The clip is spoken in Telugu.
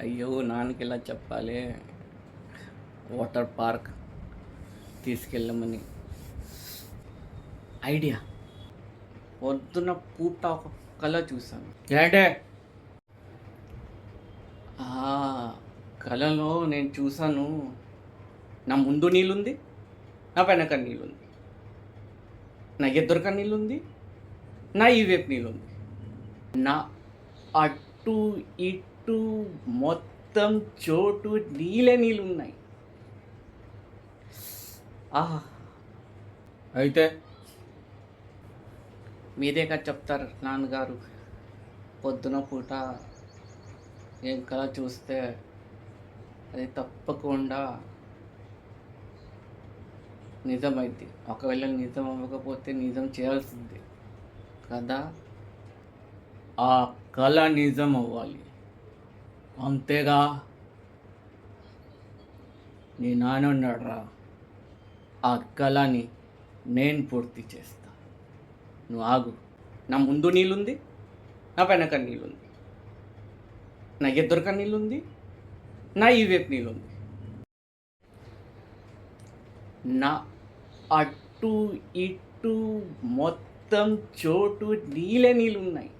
అయ్యో! నాన్నకి ఎలా చెప్పాలి వాటర్ పార్క్ తీసుకెళ్ళమని. ఐడియా. పొద్దున పూట ఒక కల చూశాను. ఏంటే? కలలో నేను చూశాను, నా ముందు నీళ్ళుంది, నా వెనక నీళ్ళుంది, నా ఎదురుగా నీళ్ళుంది, నా ఈ వైపు నీళ్ళుంది, నా అటు ఇటు మొత్తం చోటు నీళ్ళున్నాయి. ఆహా! అయితే మీదే కదా చెప్తారు నాన్నగారు, పొద్దున పూట ఏం కళ చూస్తే అది తప్పకుండా నిజమైంది. ఒకవేళ నిజం అవ్వకపోతే నిజం చేయాల్సింది కదా. ఆ కళ నిజం అవ్వాలి, అంతేగా. నీ నాన్న ఉన్నాడురా, ఆ కళని నేను పూర్తి చేస్తా. నువ్వు ఆగు. నా ముందు నీళ్ళుంది, నా వెనక నీళ్ళుంది, నా ఎదురుగా నీళ్ళుంది, నా ఈ వైపు నీళ్ళుంది, నా అటు ఇటు మొత్తం చోటు నీళ్ళున్నాయి.